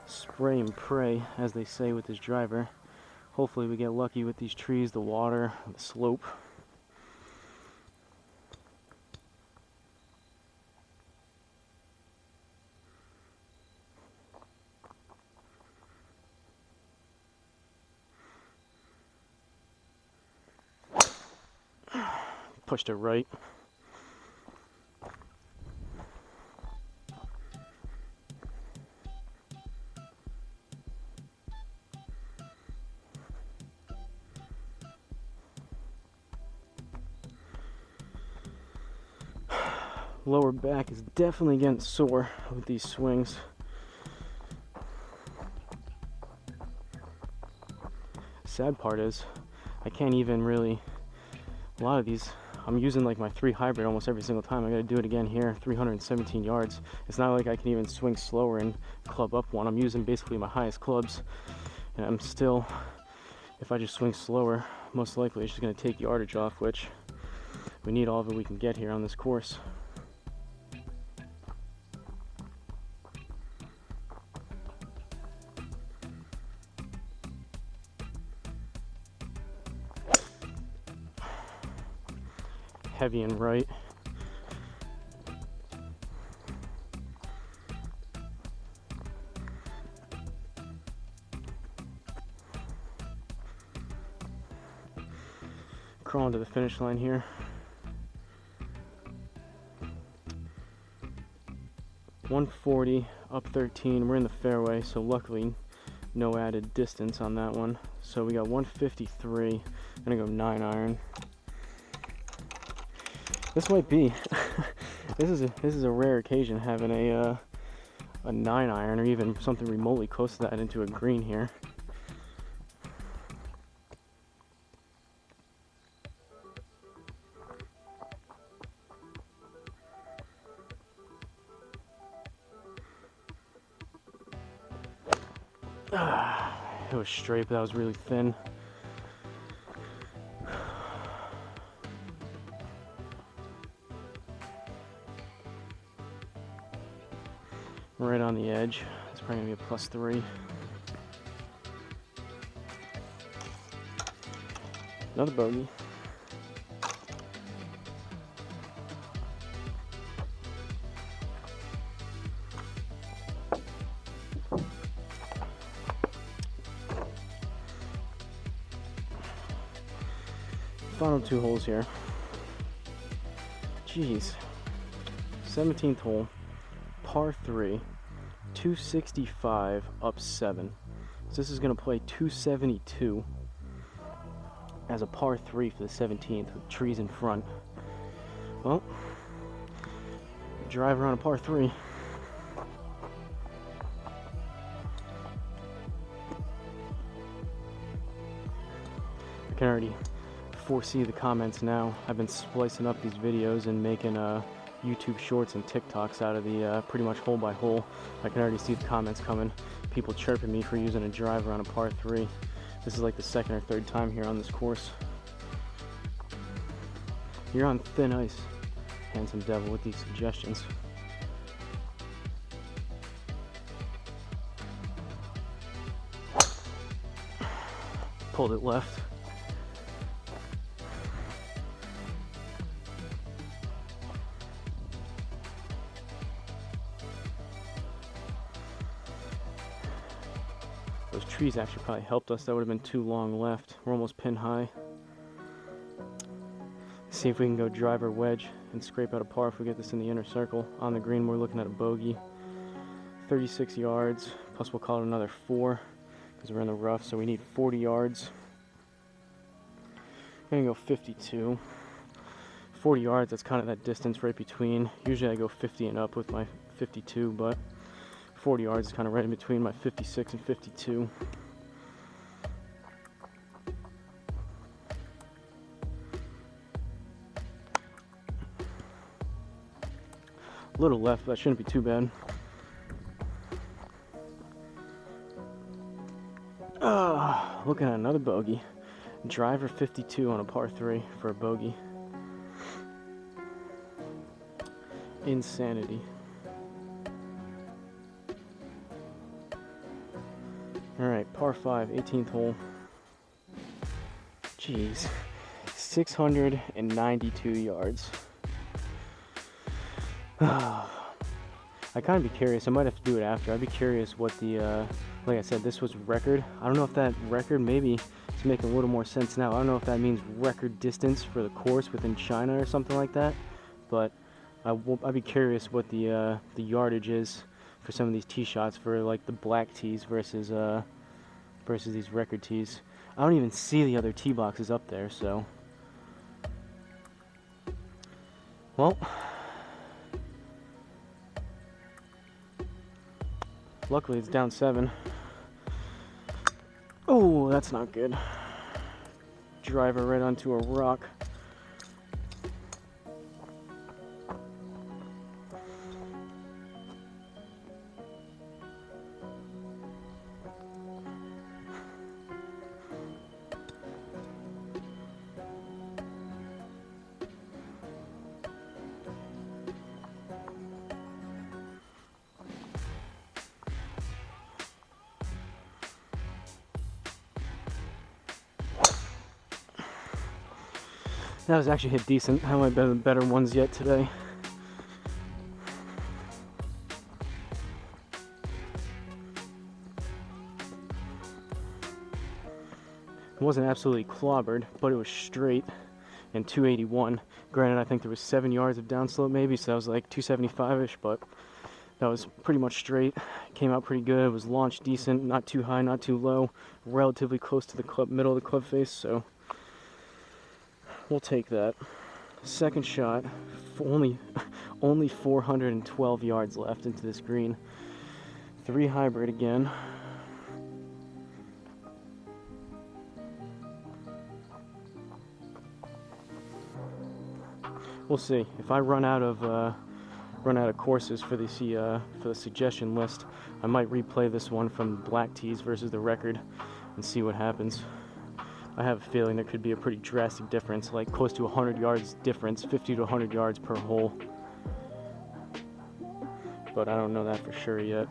S1: spray and pray, as they say with this driver. Hopefully we get lucky with these trees, the water, the slope. Pushed it right. Lower back is definitely getting sore with these swings. Sad part is I can't even really A lot of these, I'm using like my 3 hybrid almost every single time. I gotta do it again here, 317 yards. It's not like I can even swing slower and club up one. I'm using basically my highest clubs, and I'm still, if I just swing slower, most likely it's just gonna take yardage off, which we need all of it we can get here on this course. Heavy and right. Crawling to the finish line here. .140 up 13. We're in the fairway, so luckily no added distance on that one. So we got 153. I'm gonna go 9 iron. This might be this is a rare occasion having a 9 iron or even something remotely close to that into a green here. It was straight, but that was really thin. Right on the edge. It's probably gonna be a +3. Another bogey. Final 2 holes here. Jeez. 17th hole, par 3, 265 up 7. So this is going to play 272 as a par 3 for the 17th with trees in front. Well, driver on a par 3. I can already foresee the comments now. I've been splicing up these videos and making YouTube shorts and TikToks out of the pretty much hole by hole. I can already see the comments coming. People chirping me for using a driver on a par 3. This is like the 2nd or 3rd time here on this course. You're on thin ice, handsome devil, with these suggestions. Pulled it left. Those trees actually probably helped us. That would have been too long left. We're almost pin high. See if we can go driver wedge and scrape out a par if we get this in the inner circle. On the green, we're looking at a bogey. 36 yards, plus we'll call it another 4 because we're in the rough, so we need 40 yards. I'm gonna go 52. 40 yards, that's kind of that distance right between. Usually I go 50 and up with my 52, but 40 yards is kind of right in between my 56 and 52. A little left, but that shouldn't be too bad. Looking at another bogey. Driver 52 on a par 3 for a bogey. Insanity. Alright, par 5, 18th hole. Jeez. 692 yards. I kind of be curious. I might have to do it after. I'd be curious what the, like I said, this was record. I don't know if that record, maybe it's making a little more sense now. I don't know if that means record distance for the course within China or something like that. But I'd be curious what the yardage is for some of these tee shots for like the black tees versus these record tees. I don't even see the other tee boxes up there, so. Well. Luckily it's down 7. Oh, that's not good. Driver right onto a rock. That was actually hit decent. That might have been the better ones yet today. It wasn't absolutely clobbered, but it was straight and 281. Granted, I think there was 7 yards of downslope maybe, so that was like 275-ish, but that was pretty much straight. Came out pretty good. It was launched decent, not too high, not too low, relatively close to the club, middle of the club face, so we'll take that. Second shot, only 412 yards left into this green. 3 hybrid again. We'll see. If I run out of courses for the suggestion list, I might replay this one from black tees versus the record and see what happens. I have a feeling there could be a pretty drastic difference, like close to 100 yards difference, 50 to 100 yards per hole. But I don't know that for sure yet.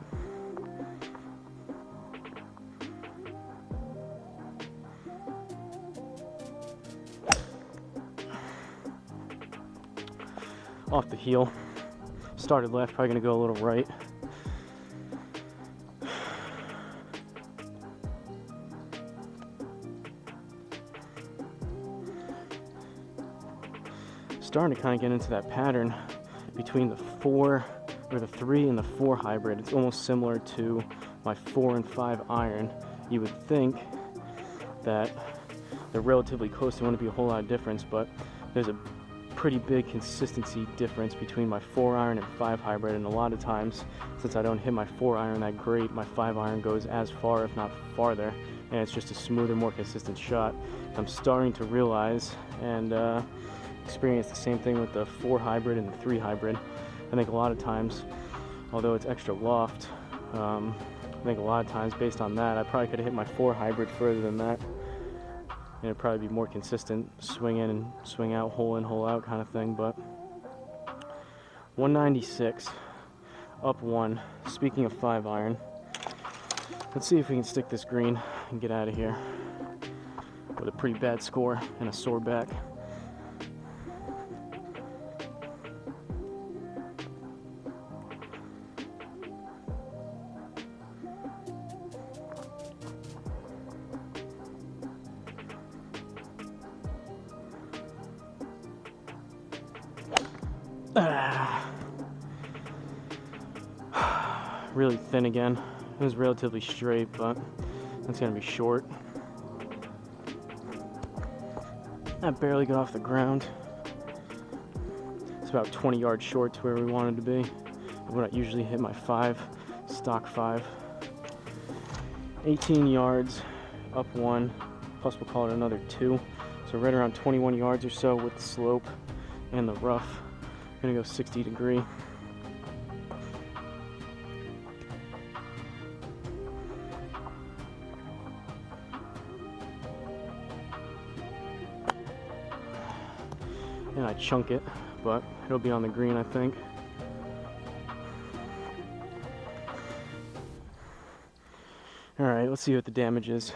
S1: Off the heel. Started left, probably gonna go a little right. Starting to kind of get into that pattern between the 3 and the 4 hybrid. It's almost similar to my 4 and 5 iron. You would think that they're relatively close, there wouldn't be a whole lot of difference, but there's a pretty big consistency difference between my 4 iron and 5 hybrid, and a lot of times, since I don't hit my 4 iron that great, my 5 iron goes as far if not farther, and it's just a smoother, more consistent shot. I'm starting to realize and experience the same thing with the 4 hybrid and the 3 hybrid. I think a lot of times, although it's extra loft, I think a lot of times based on that, I probably could have hit my 4 hybrid further than that. And it'd probably be more consistent, swing in and swing out, hole in, hole out kind of thing. But 196, up 1. Speaking of 5 iron, let's see if we can stick this green and get out of here with a pretty bad score and a sore back. Really thin again. It was relatively straight, but that's gonna be short. I barely got off the ground. It's about 20 yards short to where we wanted to be. I would not usually hit my 5, stock 5. 18 yards, up 1, plus we'll call it another 2. So right around 21 yards or so with the slope and the rough. I'm gonna go 60 degree. And I chunk it, but it'll be on the green, I think. All right, let's see what the damage is.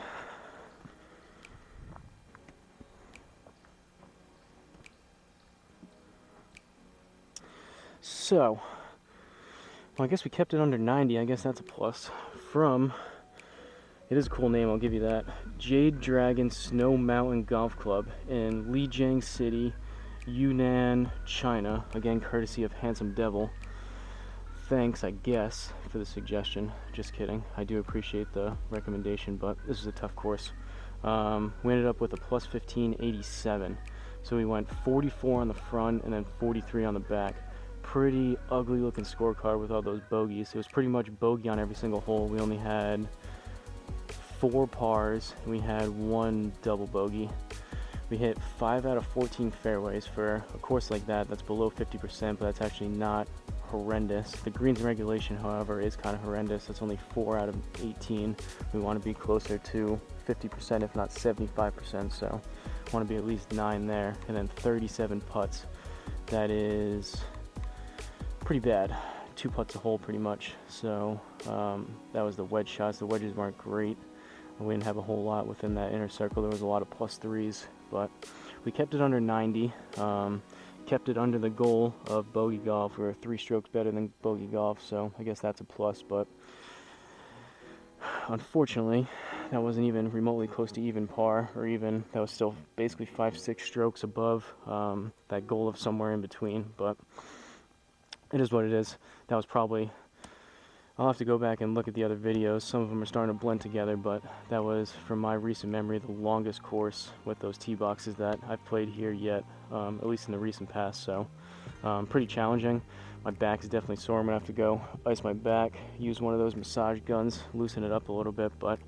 S1: So, well, I guess we kept it under 90. I guess that's a plus. From, it is a cool name, I'll give you that, Jade Dragon Snow Mountain Golf Club in Lijiang City, Yunnan, China. Again, courtesy of Handsome Devil. Thanks, I guess, for the suggestion. Just kidding. I do appreciate the recommendation, but this is a tough course. We ended up with a plus 1587. So we went 44 on the front and then 43 on the back. Pretty ugly looking scorecard with all those bogeys. It was pretty much bogey on every single hole. We only had 4 pars and we had 1 double bogey. We hit 5 out of 14 fairways. For a course like that, that's below 50%, but that's actually not horrendous. The greens in regulation, however, is kind of horrendous. It's only 4 out of 18. We want to be closer to 50%, if not 75%, so I want to be at least 9 there. And then 37 putts. That is pretty bad. 2 putts a hole pretty much. So that was the wedge shots. The wedges weren't great. We didn't have a whole lot within that inner circle. There was a lot of plus threes, but we kept it under 90. Kept it under the goal of bogey golf. We were 3 strokes better than bogey golf, so I guess that's a plus. But unfortunately, that wasn't even remotely close to even par, or even, that was still basically 5-6 strokes above that goal of somewhere in between. But it is what it is. That was probably, I'll have to go back and look at the other videos. Some of them are starting to blend together, but that was, from my recent memory, the longest course with those tee boxes that I've played here yet, at least in the recent past. So pretty challenging. My back is definitely sore. I'm gonna have to go ice my back, use one of those massage guns, loosen it up a little bit. But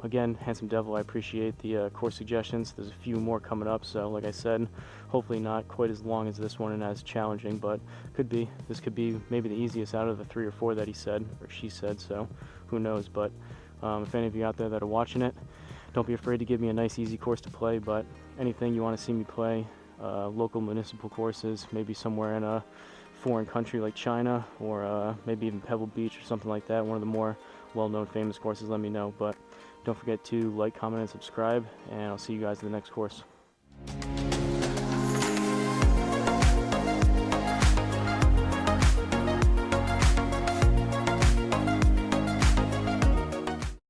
S1: again, Handsome Devil, I appreciate the course suggestions. There's a few more coming up, so like I said, hopefully not quite as long as this one and as challenging, but could be. This could be maybe the easiest out of the 3 or 4 that he said, or she said, so who knows. But if any of you out there that are watching it, don't be afraid to give me a nice easy course to play. But anything you want to see me play, local municipal courses, maybe somewhere in a foreign country like China, or maybe even Pebble Beach or something like that, one of the more well-known famous courses, let me know. But don't forget to like, comment, and subscribe, and I'll see you guys in the next course.